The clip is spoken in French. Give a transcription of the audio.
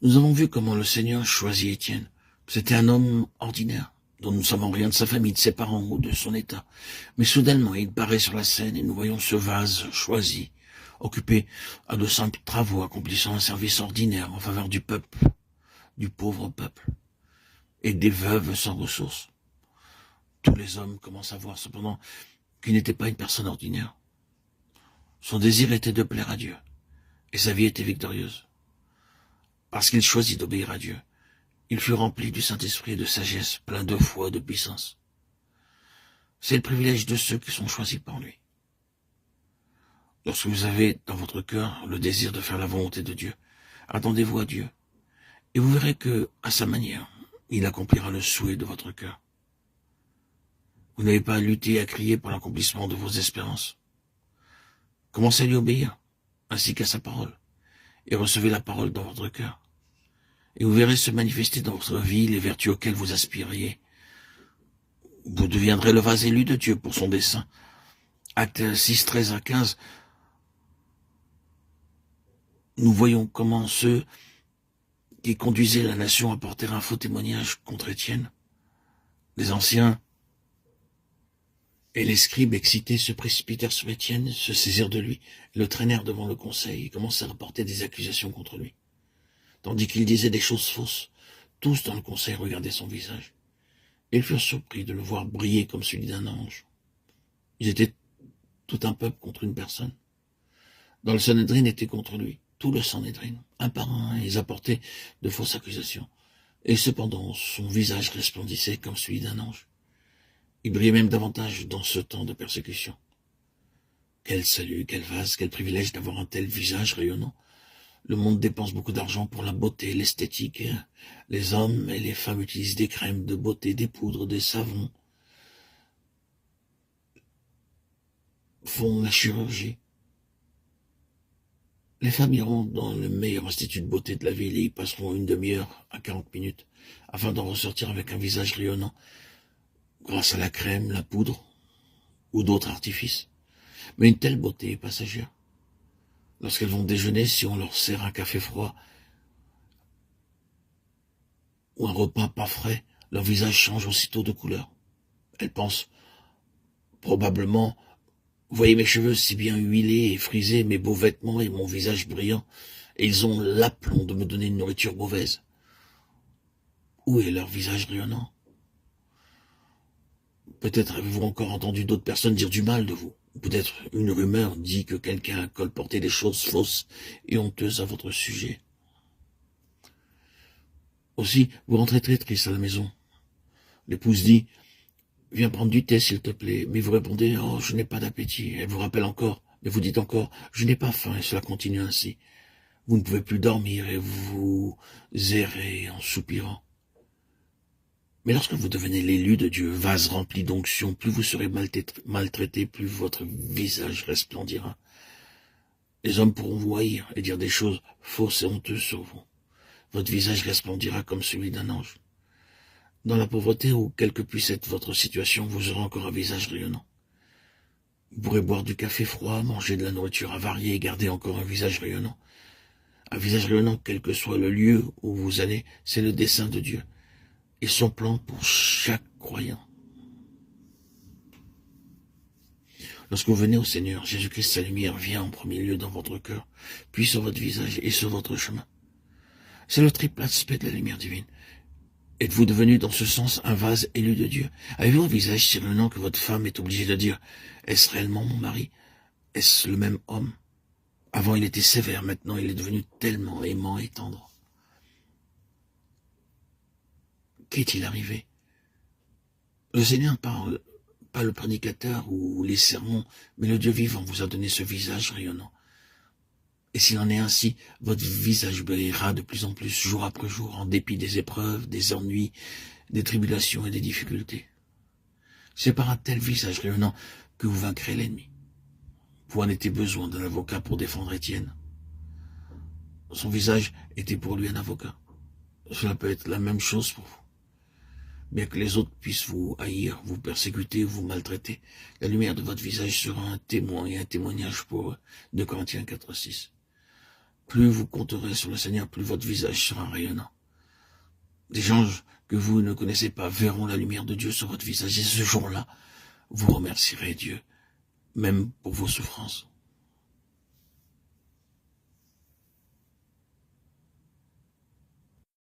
Nous avons vu comment le Seigneur choisit Étienne. C'était un homme ordinaire, dont nous ne savons rien de sa famille, de ses parents ou de son état. Mais soudainement, il paraît sur la scène et nous voyons ce vase choisi, occupé à de simples travaux, accomplissant un service ordinaire en faveur du peuple, du pauvre peuple, et des veuves sans ressources. Tous les hommes commencent à voir cependant qu'il n'était pas une personne ordinaire. Son désir était de plaire à Dieu, et sa vie était victorieuse. Parce qu'il choisit d'obéir à Dieu, il fut rempli du Saint-Esprit et de sagesse, plein de foi et de puissance. C'est le privilège de ceux qui sont choisis par lui. Lorsque vous avez dans votre cœur le désir de faire la volonté de Dieu, attendez-vous à Dieu, et vous verrez que, à sa manière, il accomplira le souhait de votre cœur. Vous n'avez pas à lutter et à crier pour l'accomplissement de vos espérances. Commencez à lui obéir, ainsi qu'à sa parole, et recevez la parole dans votre cœur. Et vous verrez se manifester dans votre vie les vertus auxquelles vous aspiriez. Vous deviendrez le vase élu de Dieu pour son dessein. Actes 6, 13 à 15, nous voyons comment ceux qui conduisaient la nation apportèrent un faux témoignage contre Étienne. Les anciens et les scribes excités se précipitèrent sur Étienne, se saisirent de lui, et le traînèrent devant le conseil et commencèrent à porter des accusations contre lui. Tandis qu'il disait des choses fausses, tous dans le conseil regardaient son visage. Et ils furent surpris de le voir briller comme celui d'un ange. Ils étaient tout un peuple contre une personne. Dans le Sanhédrin était contre lui, tout le Sanhédrin, un par un, ils apportaient de fausses accusations. Et cependant, son visage resplendissait comme celui d'un ange. Il brillait même davantage dans ce temps de persécution. Quel salut, quel vase, quel privilège d'avoir un tel visage rayonnant. Le monde dépense beaucoup d'argent pour la beauté, l'esthétique. Les hommes et les femmes utilisent des crèmes de beauté, des poudres, des savons, font la chirurgie. Les femmes iront dans le meilleur institut de beauté de la ville et y passeront une demi-heure à 40 minutes afin d'en ressortir avec un visage rayonnant grâce à la crème, la poudre ou d'autres artifices. Mais une telle beauté est passagère. Lorsqu'elles vont déjeuner, si on leur sert un café froid ou un repas pas frais, leur visage change aussitôt de couleur. Elles pensent probablement: voyez mes cheveux si bien huilés et frisés, mes beaux vêtements et mon visage brillant, et ils ont l'aplomb de me donner une nourriture mauvaise. Où est leur visage rayonnant? Peut-être avez-vous encore entendu d'autres personnes dire du mal de vous. Peut-être une rumeur dit que quelqu'un a colporté des choses fausses et honteuses à votre sujet. Aussi, vous rentrez très triste à la maison. L'épouse dit: viens prendre du thé, s'il te plaît. Mais vous répondez: oh, je n'ai pas d'appétit. Elle vous rappelle encore, mais vous dites encore: je n'ai pas faim, et cela continue ainsi. Vous ne pouvez plus dormir et vous errez en soupirant. Mais lorsque vous devenez l'élu de Dieu, vase rempli d'onction, plus vous serez maltraité, plus votre visage resplendira. Les hommes pourront vous haïr et dire des choses fausses et honteuses sur vous. Votre visage resplendira comme celui d'un ange. Dans la pauvreté, ou quelle que puisse être votre situation, vous aurez encore un visage rayonnant. Vous pourrez boire du café froid, manger de la nourriture avariée et garder encore un visage rayonnant. Un visage rayonnant, quel que soit le lieu où vous allez, c'est le dessein de Dieu et son plan pour chaque croyant. Lorsque vous venez au Seigneur, Jésus-Christ, sa lumière vient en premier lieu dans votre cœur, puis sur votre visage et sur votre chemin. C'est le triple aspect de la lumière divine. Êtes-vous devenu dans ce sens un vase élu de Dieu? Avez-vous un visage si rayonnant que votre femme est obligée de dire: est-ce réellement mon mari? Est-ce le même homme? Avant il était sévère, maintenant il est devenu tellement aimant et tendre. Qu'est-il arrivé? Le Seigneur parle, pas le prédicateur ou les sermons, mais le Dieu vivant vous a donné ce visage rayonnant. Et s'il en est ainsi, votre visage brillera de plus en plus, jour après jour, en dépit des épreuves, des ennuis, des tribulations et des difficultés. C'est par un tel visage rayonnant que vous vaincrez l'ennemi. Vous en étiez besoin d'un avocat pour défendre Étienne. Son visage était pour lui un avocat. Cela peut être la même chose pour vous. Bien que les autres puissent vous haïr, vous persécuter, vous maltraiter, la lumière de votre visage sera un témoin et un témoignage pour eux. 2 Corinthiens 4, 6. plus vous compterez sur le Seigneur, plus votre visage sera rayonnant. Des gens que vous ne connaissez pas verront la lumière de Dieu sur votre visage et ce jour-là, vous remercierez Dieu, même pour vos souffrances.